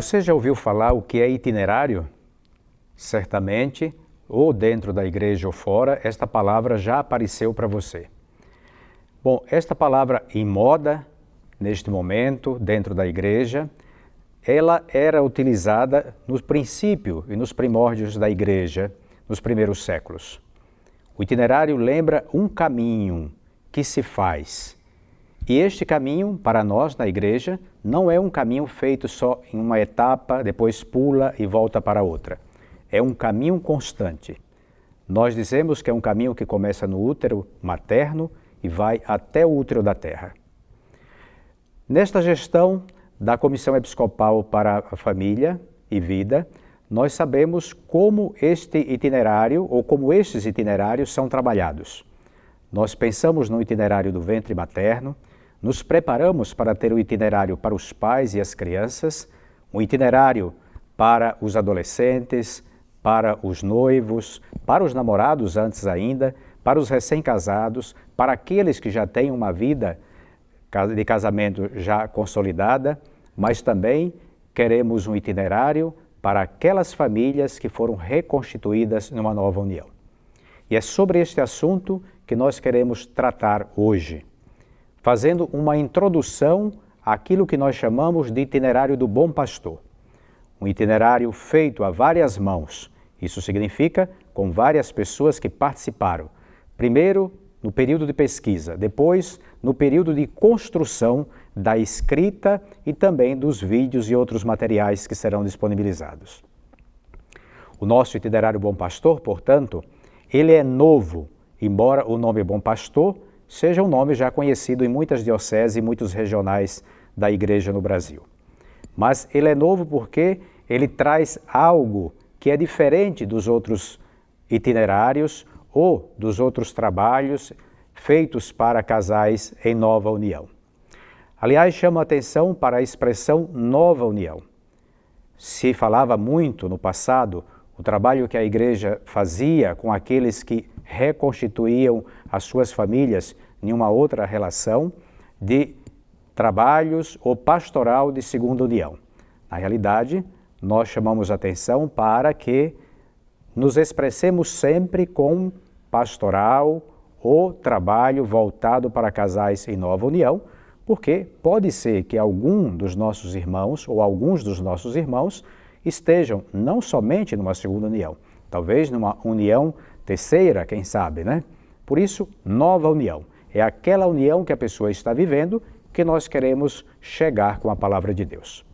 Você já ouviu falar o que é itinerário? Certamente, ou dentro da igreja ou fora, esta palavra já apareceu para você. Bom, esta palavra em moda, neste momento, dentro da igreja, ela era utilizada no princípio e nos primórdios da igreja, nos primeiros séculos. O itinerário lembra um caminho que se faz. E este caminho, para nós na igreja, não é um caminho feito só em uma etapa, depois pula e volta para outra. É um caminho constante. Nós dizemos que é um caminho que começa no útero materno e vai até o útero da terra. Nesta gestão da Comissão Episcopal para a Família e Vida, nós sabemos como este itinerário ou como estes itinerários são trabalhados. Nós pensamos no itinerário do ventre materno, nos preparamos para ter o itinerário para os pais e as crianças, um itinerário para os adolescentes, para os noivos, para os namorados antes ainda, para os recém-casados, para aqueles que já têm uma vida de casamento já consolidada, mas também queremos um itinerário para aquelas famílias que foram reconstituídas numa nova união. E é sobre este assunto que nós queremos tratar hoje, fazendo uma introdução àquilo que nós chamamos de itinerário do bom pastor. Um itinerário feito a várias mãos. Isso significa com várias pessoas que participaram. Primeiro, no período de pesquisa, depois, no período de construção da escrita e também dos vídeos e outros materiais que serão disponibilizados. O nosso itinerário Bom Pastor, portanto, ele é novo, embora o nome Bom Pastor seja um nome já conhecido em muitas dioceses e muitos regionais da Igreja no Brasil. Mas ele é novo porque ele traz algo que é diferente dos outros itinerários ou dos outros trabalhos feitos para casais em nova união. Aliás, chama a atenção para a expressão nova união. Se falava muito no passado o trabalho que a Igreja fazia com aqueles que reconstituíam as suas famílias em uma outra relação de trabalhos ou pastoral de segunda união. Na realidade, nós chamamos atenção para que nos expressemos sempre com pastoral ou trabalho voltado para casais em nova união, porque pode ser que algum dos nossos irmãos ou alguns dos nossos irmãos estejam não somente numa segunda união, talvez numa união terceira, quem sabe, né? Por isso, nova união. É aquela união que a pessoa está vivendo que nós queremos chegar com a palavra de Deus.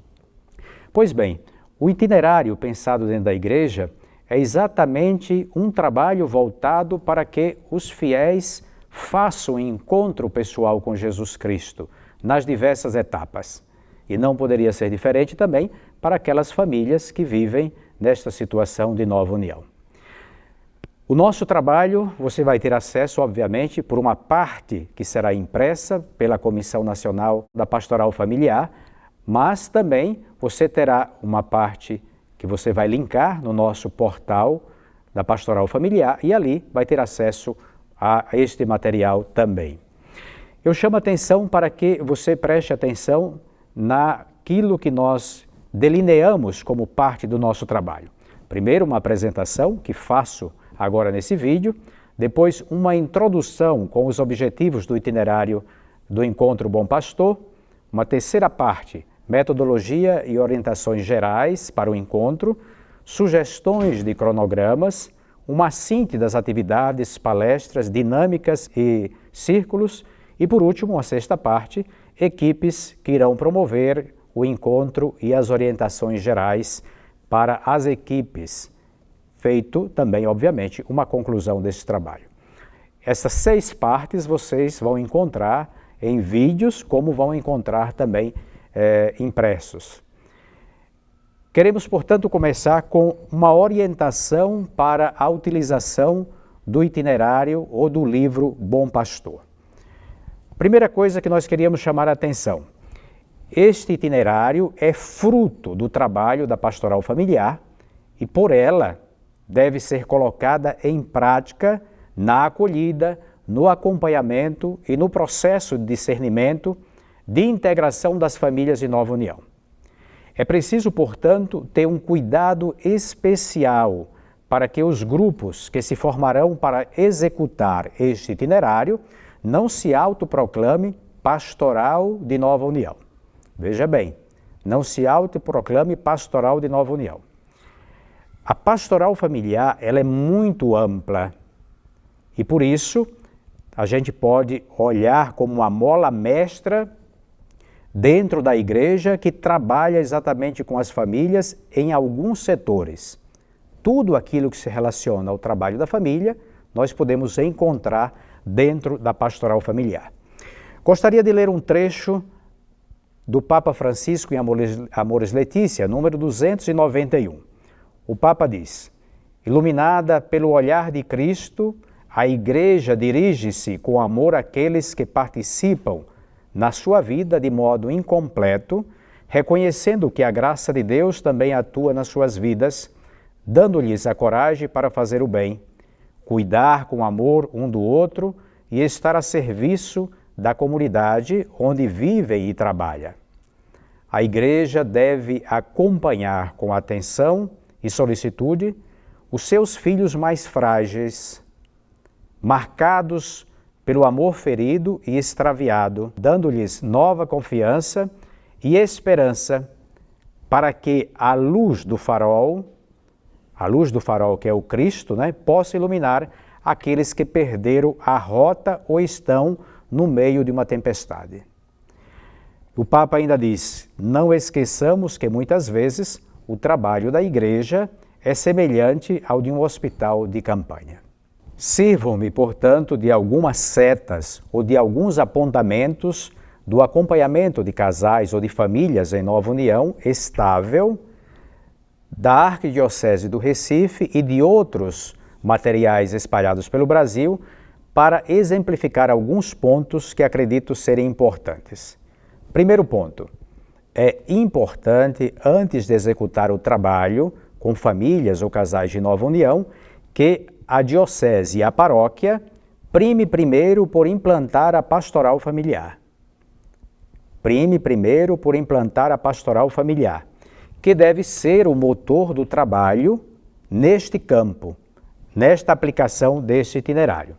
Pois bem, o itinerário pensado dentro da igreja é exatamente um trabalho voltado para que os fiéis façam um encontro pessoal com Jesus Cristo nas diversas etapas. E não poderia ser diferente também para aquelas famílias que vivem nesta situação de nova união. O nosso trabalho você vai ter acesso, obviamente, por uma parte que será impressa pela Comissão Nacional da Pastoral Familiar, mas também você terá uma parte que você vai linkar no nosso portal da Pastoral Familiar e ali vai ter acesso a este material também. Eu chamo a atenção para que você preste atenção naquilo que nós delineamos como parte do nosso trabalho. Primeiro, uma apresentação que faço agora nesse vídeo, depois uma introdução com os objetivos do itinerário do Encontro Bom Pastor, uma terceira parte, metodologia e orientações gerais para o encontro, sugestões de cronogramas, uma síntese das atividades, palestras, dinâmicas e círculos e, por último, uma sexta parte, equipes que irão promover o encontro e as orientações gerais para as equipes, feito também, obviamente, uma conclusão desse trabalho. Essas 6 partes vocês vão encontrar em vídeos, como vão encontrar também impressos. Queremos, portanto, começar com uma orientação para a utilização do itinerário ou do livro Bom Pastor. Primeira coisa que nós queríamos chamar a atenção, este itinerário é fruto do trabalho da Pastoral Familiar e por ela deve ser colocada em prática na acolhida, no acompanhamento e no processo de discernimento de integração das famílias de nova união. É preciso, portanto, ter um cuidado especial para que os grupos que se formarão para executar este itinerário não se autoproclame pastoral de Nova União. Veja bem, não se autoproclame pastoral de Nova União. A pastoral familiar, ela é muito ampla e por isso a gente pode olhar como uma mola mestra dentro da igreja que trabalha exatamente com as famílias em alguns setores. Tudo aquilo que se relaciona ao trabalho da família, nós podemos encontrar dentro da pastoral familiar. Gostaria de ler um trecho do Papa Francisco em Amoris Laetitia, número 291. O Papa diz: iluminada pelo olhar de Cristo, a Igreja dirige-se com amor àqueles que participam na sua vida de modo incompleto, reconhecendo que a graça de Deus também atua nas suas vidas, dando-lhes a coragem para fazer o bem, cuidar com amor um do outro e estar a serviço da comunidade onde vive e trabalha. A Igreja deve acompanhar com atenção e solicitude os seus filhos mais frágeis, marcados pelo amor ferido e extraviado, dando-lhes nova confiança e esperança para que a luz do farol que é o Cristo, possa iluminar aqueles que perderam a rota ou estão no meio de uma tempestade. O Papa ainda diz: não esqueçamos que muitas vezes o trabalho da Igreja é semelhante ao de um hospital de campanha. Sirvam-me, portanto, de algumas setas ou de alguns apontamentos do acompanhamento de casais ou de famílias em Nova União estável, da Arquidiocese do Recife e de outros materiais espalhados pelo Brasil, para exemplificar alguns pontos que acredito serem importantes. Primeiro ponto: é importante, antes de executar o trabalho com famílias ou casais de Nova União, que a diocese e a paróquia prime primeiro por implantar a pastoral familiar. Prime primeiro por implantar a pastoral familiar, que deve ser o motor do trabalho neste campo, nesta aplicação deste itinerário.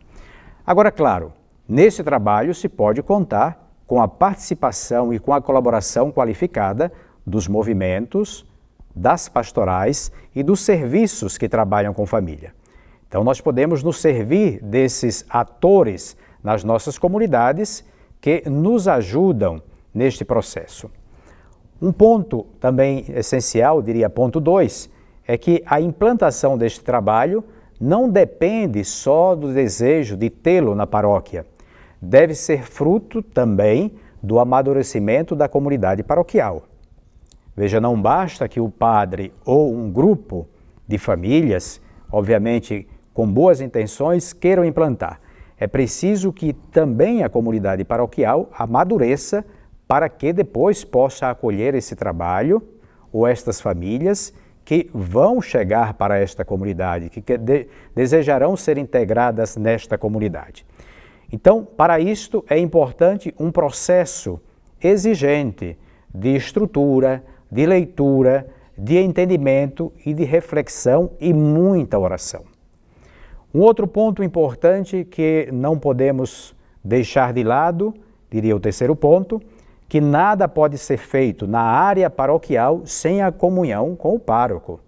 Agora, claro, nesse trabalho se pode contar com a participação e com a colaboração qualificada dos movimentos, das pastorais e dos serviços que trabalham com família. Então, nós podemos nos servir desses atores nas nossas comunidades que nos ajudam neste processo. Um ponto também essencial, diria ponto 2, é que a implantação deste trabalho não depende só do desejo de tê-lo na paróquia. Deve ser fruto também do amadurecimento da comunidade paroquial. Veja, não basta que o padre ou um grupo de famílias, obviamente com boas intenções, queiram implantar. É preciso que também a comunidade paroquial amadureça para que depois possa acolher esse trabalho ou estas famílias que vão chegar para esta comunidade, que desejarão ser integradas nesta comunidade. Então, para isto é importante um processo exigente de estrutura, de leitura, de entendimento e de reflexão e muita oração. Um outro ponto importante que não podemos deixar de lado, diria o terceiro ponto, que nada pode ser feito na área paroquial sem a comunhão com o pároco.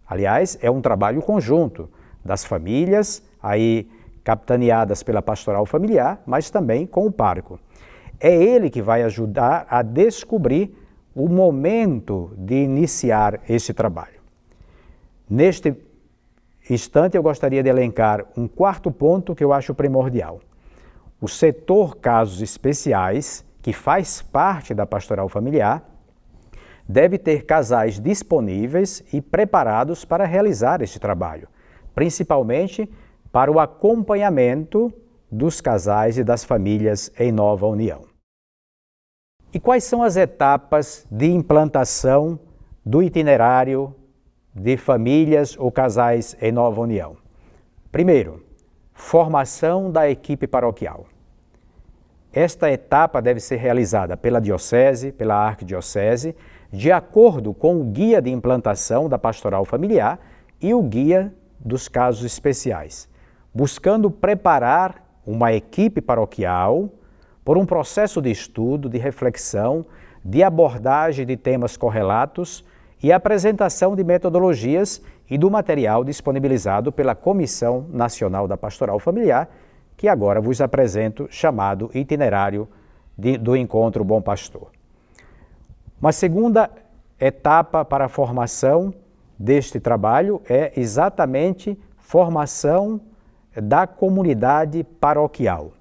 Aliás, é um trabalho conjunto das famílias, aí capitaneadas pela pastoral familiar, mas também com o pároco. É ele que vai ajudar a descobrir o momento de iniciar esse trabalho. Neste instante, eu gostaria de elencar um quarto ponto que eu acho primordial. O setor casos especiais, que faz parte da pastoral familiar, deve ter casais disponíveis e preparados para realizar este trabalho, principalmente para o acompanhamento dos casais e das famílias em Nova União. E quais são as etapas de implantação do itinerário de famílias ou casais em Nova União? Primeiro, formação da equipe paroquial. Esta etapa deve ser realizada pela diocese, pela arquidiocese, de acordo com o guia de implantação da pastoral familiar e o guia dos casos especiais, buscando preparar uma equipe paroquial por um processo de estudo, de reflexão, de abordagem de temas correlatos e apresentação de metodologias e do material disponibilizado pela Comissão Nacional da Pastoral Familiar, que agora vos apresento, chamado Itinerário do Encontro Bom Pastor. Uma segunda etapa para a formação deste trabalho é exatamente formação da comunidade paroquial.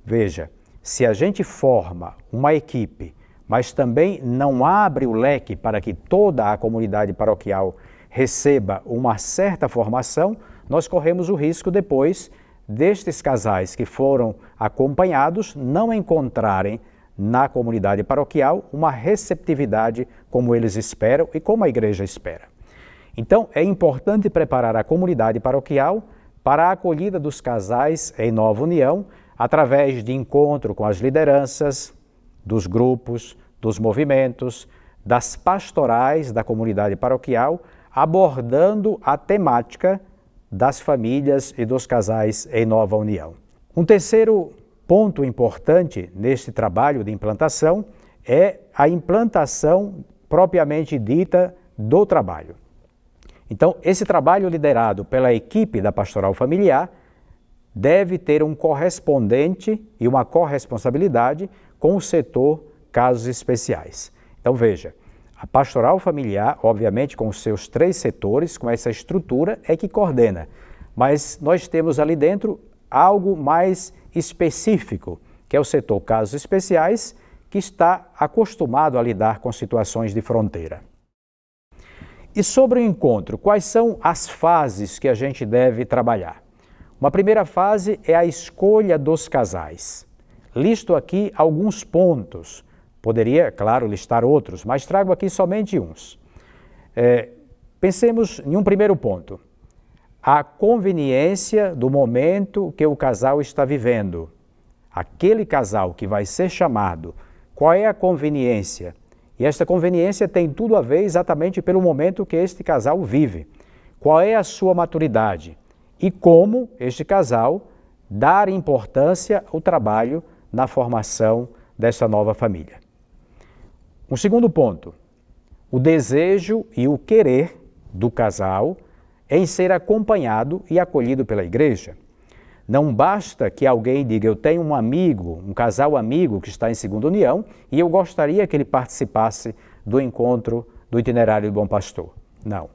Veja, se a gente forma uma equipe, mas também não abre o leque para que toda a comunidade paroquial receba uma certa formação, nós corremos o risco depois destes casais que foram acompanhados não encontrarem na comunidade paroquial uma receptividade como eles esperam e como a igreja espera. Então, é importante preparar a comunidade paroquial para a acolhida dos casais em nova união, através de encontro com as lideranças, dos grupos, dos movimentos, das pastorais da comunidade paroquial, abordando a temática das famílias e dos casais em nova união. Um terceiro ponto importante neste trabalho de implantação é a implantação propriamente dita do trabalho. Então, esse trabalho liderado pela equipe da pastoral familiar deve ter um correspondente e uma corresponsabilidade com o setor casos especiais. Então, veja, a pastoral familiar, obviamente com os seus 3 setores, com essa estrutura, é que coordena. Mas nós temos ali dentro algo mais específico, que é o setor casos especiais, que está acostumado a lidar com situações de fronteira. E sobre o encontro, quais são as fases que a gente deve trabalhar? Uma primeira fase é a escolha dos casais. Listo aqui alguns pontos. Poderia, claro, listar outros, mas trago aqui somente uns. Pensemos em um primeiro ponto. A conveniência do momento que o casal está vivendo. Aquele casal que vai ser chamado, qual é a conveniência? E esta conveniência tem tudo a ver exatamente pelo momento que este casal vive. Qual é a sua maturidade? E como este casal dar importância ao trabalho na formação dessa nova família. Um segundo ponto, o desejo e o querer do casal em ser acompanhado e acolhido pela igreja. Não basta que alguém diga, eu tenho um amigo, um casal amigo que está em segunda união e eu gostaria que ele participasse do encontro do Itinerário do Bom Pastor. Não,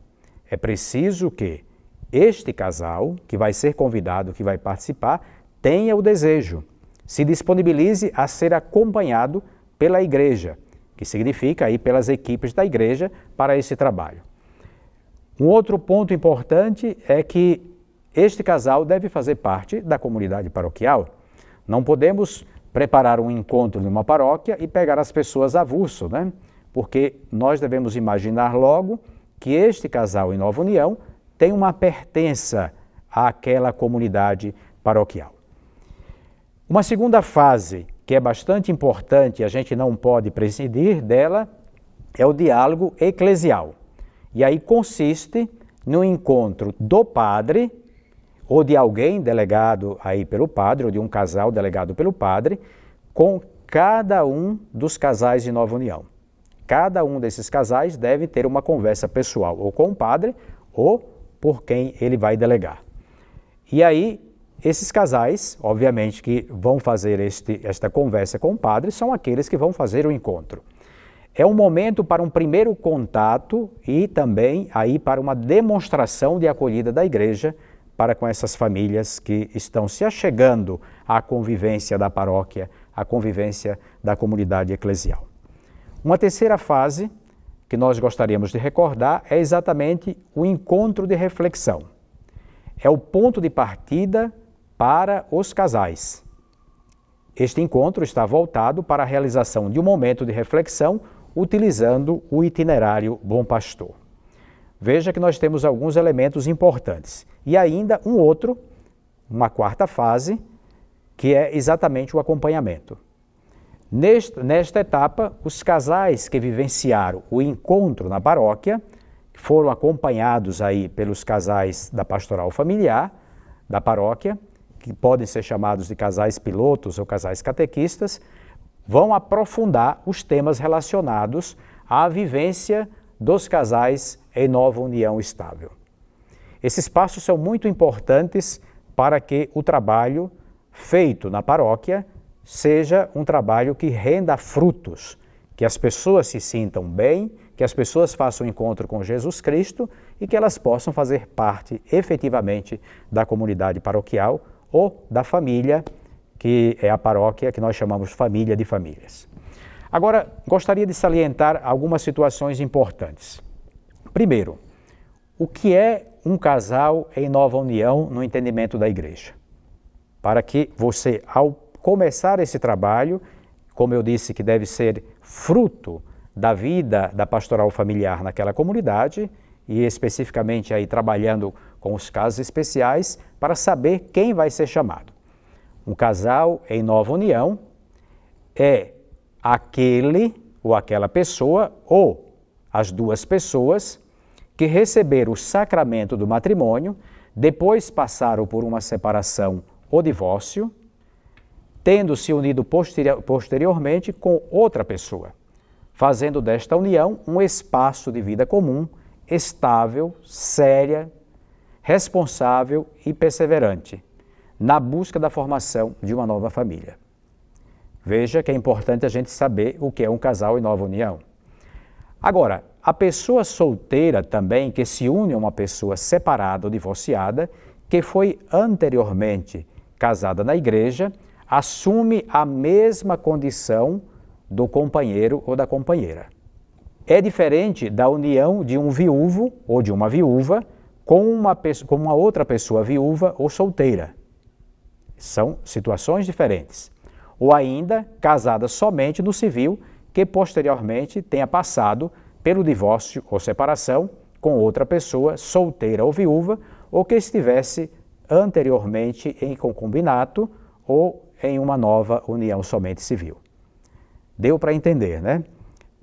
é preciso que este casal, que vai ser convidado, que vai participar, tenha o desejo, se disponibilize a ser acompanhado pela igreja, que significa aí pelas equipes da igreja para esse trabalho. Um outro ponto importante é que este casal deve fazer parte da comunidade paroquial. Não podemos preparar um encontro numa paróquia e pegar as pessoas avulso, né? Porque nós devemos imaginar logo que este casal em nova união tem uma pertença àquela comunidade paroquial. Uma segunda fase, que é bastante importante e a gente não pode prescindir dela, é o diálogo eclesial. E aí consiste no encontro do padre, ou de alguém delegado aí pelo padre, ou de um casal delegado pelo padre, com cada um dos casais de nova união. Cada um desses casais deve ter uma conversa pessoal, ou com o padre, ou por quem ele vai delegar. E aí, esses casais, obviamente, que vão fazer esta conversa com o padre, são aqueles que vão fazer o encontro. É um momento para um primeiro contato e também aí para uma demonstração de acolhida da igreja para com essas famílias que estão se achegando à convivência da paróquia, à convivência da comunidade eclesial. Uma terceira fase que nós gostaríamos de recordar é exatamente o encontro de reflexão. É o ponto de partida para os casais. Este encontro está voltado para a realização de um momento de reflexão utilizando o itinerário Bom Pastor. Veja que nós temos alguns elementos importantes. E ainda uma quarta fase, que é exatamente o acompanhamento. Nesta etapa, os casais que vivenciaram o encontro na paróquia, que foram acompanhados aí pelos casais da pastoral familiar da paróquia, que podem ser chamados de casais pilotos ou casais catequistas, vão aprofundar os temas relacionados à vivência dos casais em nova união estável. Esses passos são muito importantes para que o trabalho feito na paróquia seja um trabalho que renda frutos, que as pessoas se sintam bem, que as pessoas façam um encontro com Jesus Cristo e que elas possam fazer parte efetivamente da comunidade paroquial ou da família, que é a paróquia que nós chamamos família de famílias. Agora, gostaria de salientar algumas situações importantes. Primeiro, o que é um casal em nova união no entendimento da igreja? Para que você, ao começar esse trabalho, como eu disse que deve ser fruto da vida da pastoral familiar naquela comunidade, e especificamente aí trabalhando com os casos especiais, para saber quem vai ser chamado. Um casal em nova união é aquele ou aquela pessoa, ou as duas pessoas, que receberam o sacramento do matrimônio, depois passaram por uma separação ou divórcio, tendo se unido posteriormente com outra pessoa, fazendo desta união um espaço de vida comum, estável, séria, responsável e perseverante, na busca da formação de uma nova família. Veja que é importante a gente saber o que é um casal em nova união. Agora, a pessoa solteira também, que se une a uma pessoa separada ou divorciada, que foi anteriormente casada na igreja, assume a mesma condição do companheiro ou da companheira. É diferente da união de um viúvo ou de uma viúva com uma outra pessoa viúva ou solteira. São situações diferentes. Ou ainda casada somente no civil, que posteriormente tenha passado pelo divórcio ou separação com outra pessoa solteira ou viúva, ou que estivesse anteriormente em concubinato ou em uma nova união somente civil. Deu para entender, né?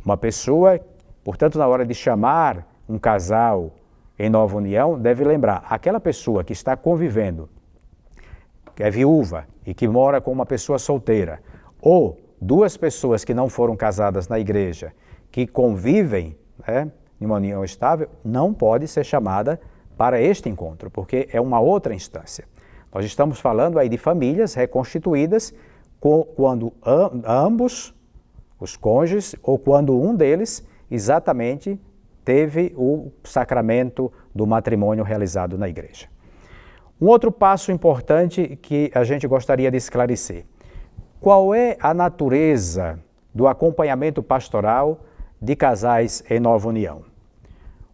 Uma pessoa, portanto, na hora de chamar um casal em nova união, deve lembrar, aquela pessoa que está convivendo, que é viúva e que mora com uma pessoa solteira, ou duas pessoas que não foram casadas na igreja, que convivem, né, em uma união estável, não pode ser chamada para este encontro, porque é uma outra instância. Nós estamos falando aí de famílias reconstituídas quando ambos, os cônjuges, ou quando um deles exatamente teve o sacramento do matrimônio realizado na igreja. Um outro passo importante que a gente gostaria de esclarecer. Qual é a natureza do acompanhamento pastoral de casais em nova união?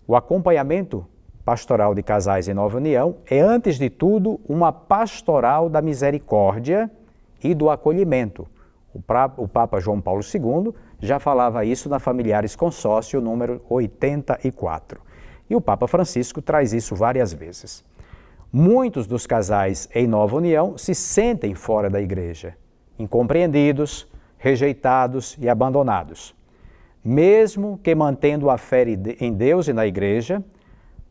O acompanhamento pastoral de casais em nova união é, antes de tudo, uma pastoral da misericórdia e do acolhimento. O Papa João Paulo II já falava isso na Familiares Consórcio número 84. E o Papa Francisco traz isso várias vezes. Muitos dos casais em nova união se sentem fora da igreja, incompreendidos, rejeitados e abandonados. Mesmo que mantendo a fé em Deus e na igreja,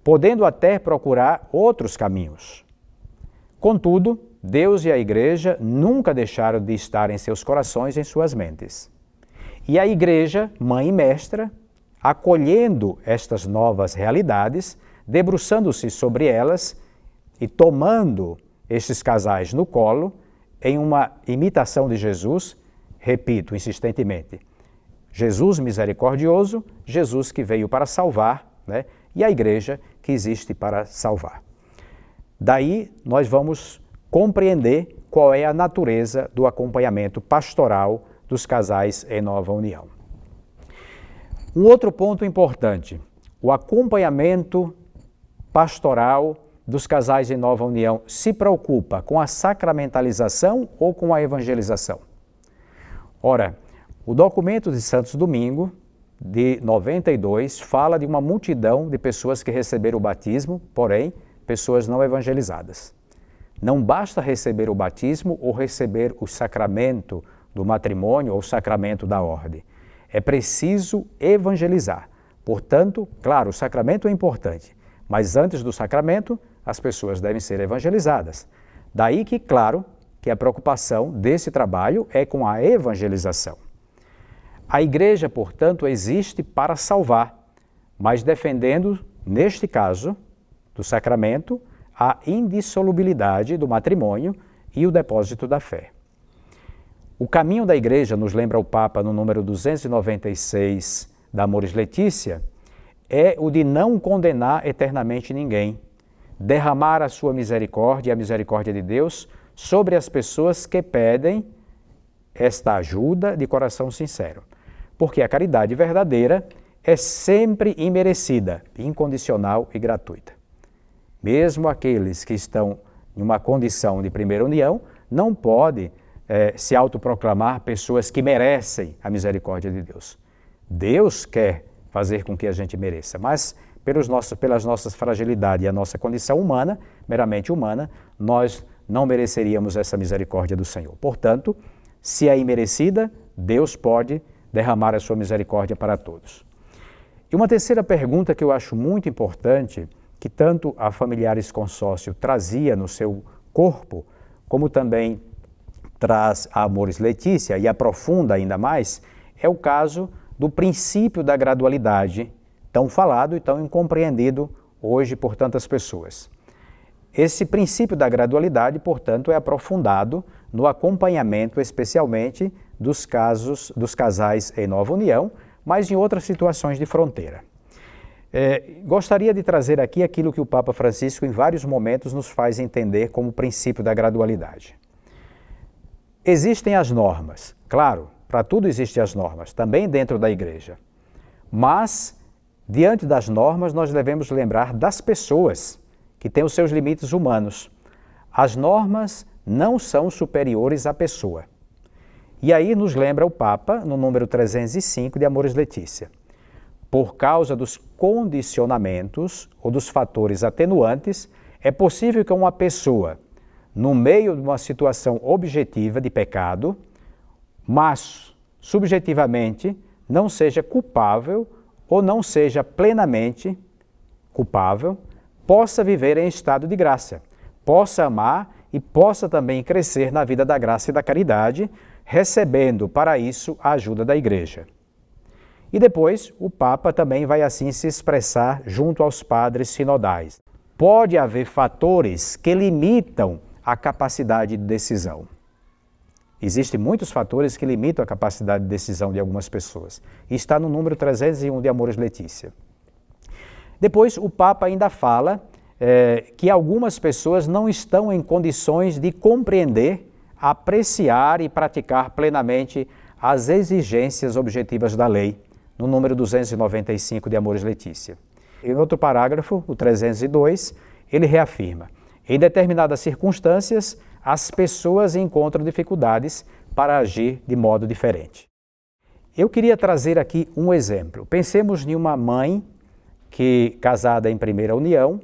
podendo até procurar outros caminhos. Contudo, Deus e a igreja nunca deixaram de estar em seus corações e em suas mentes. E a igreja, mãe e mestra, acolhendo estas novas realidades, debruçando-se sobre elas e tomando estes casais no colo, em uma imitação de Jesus, repito insistentemente, Jesus misericordioso, Jesus que veio para salvar, né? E a igreja que existe para salvar. Daí nós vamos compreender qual é a natureza do acompanhamento pastoral dos casais em nova união. Um outro ponto importante, o acompanhamento pastoral dos casais em nova união se preocupa com a sacramentalização ou com a evangelização? Ora, o documento de Santos Domingo, de 92, fala de uma multidão de pessoas que receberam o batismo, porém, pessoas não evangelizadas. Não basta receber o batismo ou receber o sacramento do matrimônio ou sacramento da ordem. É preciso evangelizar. Portanto, claro, o sacramento é importante, mas antes do sacramento, as pessoas devem ser evangelizadas. Daí que, claro, que a preocupação desse trabalho é com a evangelização. A igreja, portanto, existe para salvar, mas defendendo, neste caso, do sacramento, a indissolubilidade do matrimônio e o depósito da fé. O caminho da igreja, nos lembra o Papa no número 296 da Amoris Laetitia, é o de não condenar eternamente ninguém, derramar a sua misericórdia e a misericórdia de Deus sobre as pessoas que pedem esta ajuda de coração sincero. Porque a caridade verdadeira é sempre imerecida, incondicional e gratuita. Mesmo aqueles que estão em uma condição de primeira união, não podem se autoproclamar pessoas que merecem a misericórdia de Deus. Deus quer fazer com que a gente mereça, mas pelas nossas fragilidades e a nossa condição humana, meramente humana, nós não mereceríamos essa misericórdia do Senhor. Portanto, se é imerecida, Deus pode derramar a sua misericórdia para todos. E uma terceira pergunta que eu acho muito importante, que tanto a Familiares Consórcio trazia no seu corpo, como também traz a Amoris Laetitia e aprofunda ainda mais, é o caso do princípio da gradualidade, tão falado e tão incompreendido hoje por tantas pessoas. Esse princípio da gradualidade, portanto, é aprofundado no acompanhamento, especialmente dos casais em nova união, mas em outras situações de fronteira. Gostaria de trazer aqui aquilo que o Papa Francisco, em vários momentos, nos faz entender como princípio da gradualidade. Existem as normas, claro, para tudo existem as normas, também dentro da igreja. Mas, diante das normas, nós devemos lembrar das pessoas que têm os seus limites humanos. As normas não são superiores à pessoa. E aí nos lembra o Papa, no número 305 de Amoris Laetitia. Por causa dos condicionamentos ou dos fatores atenuantes, é possível que uma pessoa, no meio de uma situação objetiva de pecado, mas subjetivamente não seja culpável ou não seja plenamente culpável, possa viver em estado de graça, possa amar e possa também crescer na vida da graça e da caridade, recebendo para isso a ajuda da igreja. E depois o Papa também vai assim se expressar junto aos padres sinodais. Pode haver fatores que limitam a capacidade de decisão. Existem muitos fatores que limitam a capacidade de decisão de algumas pessoas. E está no número 301 de Amoris Laetitia. Depois o Papa ainda fala que algumas pessoas não estão em condições de compreender, apreciar e praticar plenamente as exigências objetivas da lei, no número 295 de Amoris Laetitia. Em outro parágrafo, o 302, ele reafirma: em determinadas circunstâncias, as pessoas encontram dificuldades para agir de modo diferente. Eu queria trazer aqui um exemplo. Pensemos em uma mãe que, casada em primeira união,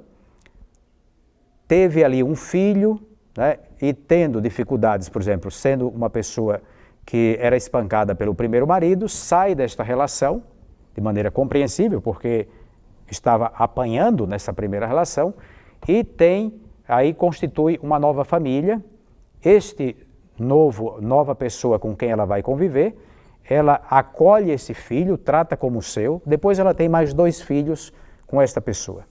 teve ali um filho, né, e tendo dificuldades, por exemplo, sendo uma pessoa que era espancada pelo primeiro marido, sai desta relação de maneira compreensível, porque estava apanhando nessa primeira relação, e aí constitui uma nova família. Nova pessoa com quem ela vai conviver, ela acolhe esse filho, trata como seu, depois ela tem mais 2 filhos com esta pessoa.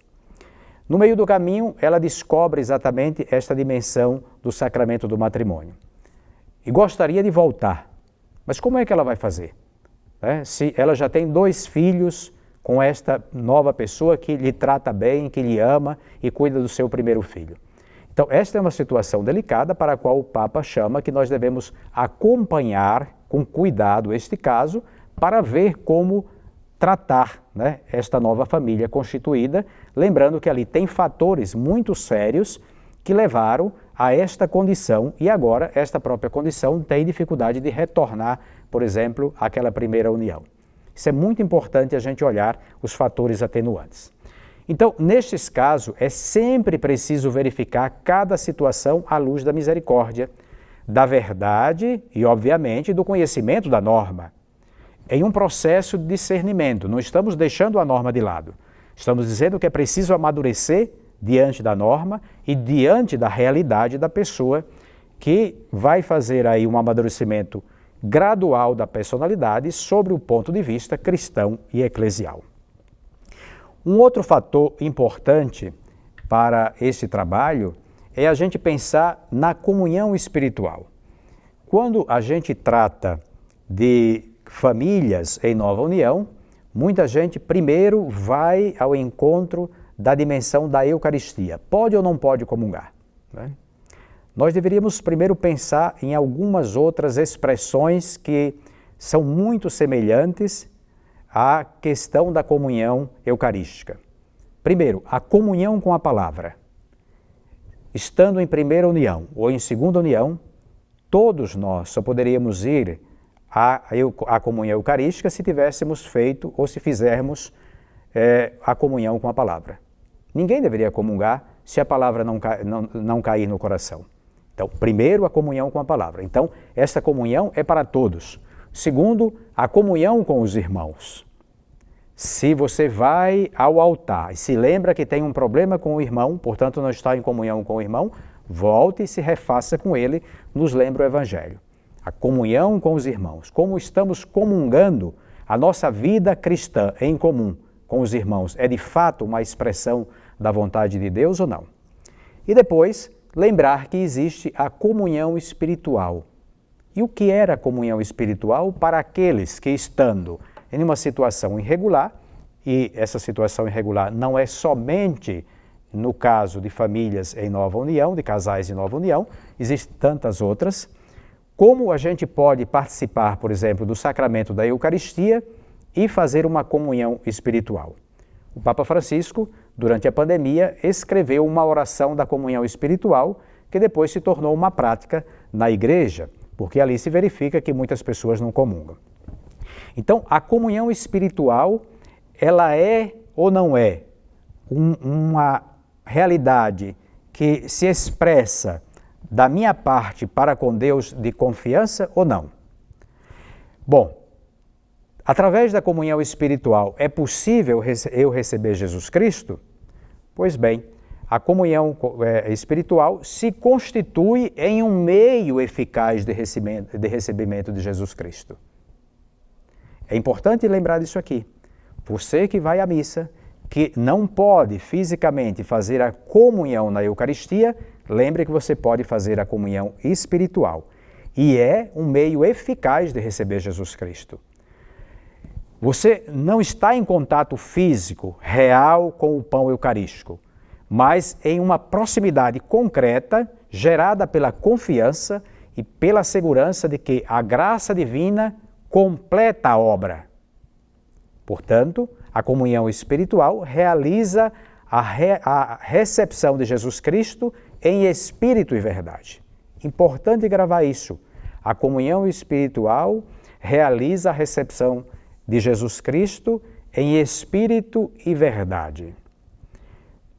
No meio do caminho, ela descobre exatamente esta dimensão do sacramento do matrimônio. E gostaria de voltar, mas como é que ela vai fazer? Se ela já tem 2 filhos com esta nova pessoa que lhe trata bem, que lhe ama e cuida do seu primeiro filho. Então, esta é uma situação delicada para a qual o Papa chama que nós devemos acompanhar com cuidado este caso para ver como tratar, né, esta nova família constituída, lembrando que ali tem fatores muito sérios que levaram a esta condição e agora esta própria condição tem dificuldade de retornar, por exemplo, àquela primeira união. Isso é muito importante a gente olhar os fatores atenuantes. Então, nestes casos, é sempre preciso verificar cada situação à luz da misericórdia, da verdade e, obviamente, do conhecimento da norma. Em um processo de discernimento, não estamos deixando a norma de lado. Estamos dizendo que é preciso amadurecer diante da norma e diante da realidade da pessoa, que vai fazer aí um amadurecimento gradual da personalidade sobre o ponto de vista cristão e eclesial. Um outro fator importante para esse trabalho é a gente pensar na comunhão espiritual. Quando a gente trata de famílias em nova união, muita gente primeiro vai ao encontro da dimensão da Eucaristia. Pode ou não pode comungar, né? Nós deveríamos primeiro pensar em algumas outras expressões que são muito semelhantes à questão da comunhão eucarística. Primeiro, a comunhão com a palavra. Estando em primeira união ou em segunda união, todos nós só poderíamos ir à comunhão eucarística se tivéssemos feito ou se fizermos a comunhão com a palavra. Ninguém deveria comungar se a palavra não cair no coração. Então, primeiro, a comunhão com a palavra. Então, esta comunhão é para todos. Segundo, a comunhão com os irmãos. Se você vai ao altar e se lembra que tem um problema com o irmão, portanto não está em comunhão com o irmão, volte e se refaça com ele, nos lembra o Evangelho. A comunhão com os irmãos, como estamos comungando a nossa vida cristã em comum com os irmãos, é de fato uma expressão da vontade de Deus ou não? E depois, lembrar que existe a comunhão espiritual. E o que era a comunhão espiritual para aqueles que, estando em uma situação irregular, e essa situação irregular não é somente no caso de famílias em nova união, de casais em nova união, existem tantas outras, como a gente pode participar, por exemplo, do sacramento da Eucaristia e fazer uma comunhão espiritual. O Papa Francisco, durante a pandemia, escreveu uma oração da comunhão espiritual que depois se tornou uma prática na igreja, porque ali se verifica que muitas pessoas não comungam. Então, a comunhão espiritual, ela é ou não é uma realidade que se expressa da minha parte para com Deus de confiança ou não? Bom, através da comunhão espiritual é possível eu receber Jesus Cristo? Pois bem, a comunhão espiritual se constitui em um meio eficaz de recebimento de Jesus Cristo. É importante lembrar disso aqui. Você que vai à missa, que não pode fisicamente fazer a comunhão na Eucaristia, lembre que você pode fazer a comunhão espiritual. E é um meio eficaz de receber Jesus Cristo. Você não está em contato físico, real, com o pão eucarístico, mas em uma proximidade concreta, gerada pela confiança e pela segurança de que a graça divina completa a obra. Portanto, a comunhão espiritual realiza a recepção de Jesus Cristo em espírito e verdade. Importante gravar isso. A comunhão espiritual realiza a recepção de Jesus Cristo em espírito e verdade.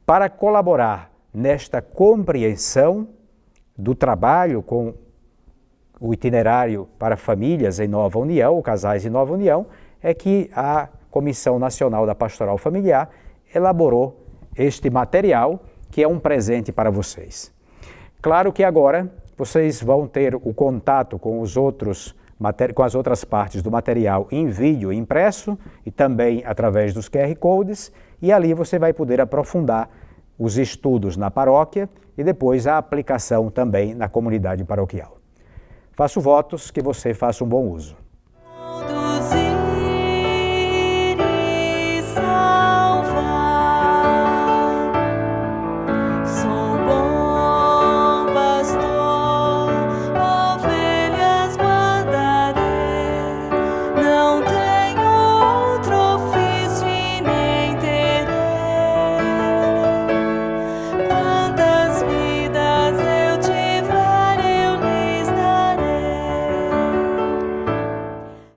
Para colaborar nesta compreensão do trabalho com o itinerário para famílias em nova união, ou casais em nova união, é que a Comissão Nacional da Pastoral Familiar elaborou este material, que é um presente para vocês. Claro que agora vocês vão ter o contato com as outras partes do material em vídeo impresso e também através dos QR Codes, e ali você vai poder aprofundar os estudos na paróquia e depois a aplicação também na comunidade paroquial. Faço votos que você faça um bom uso.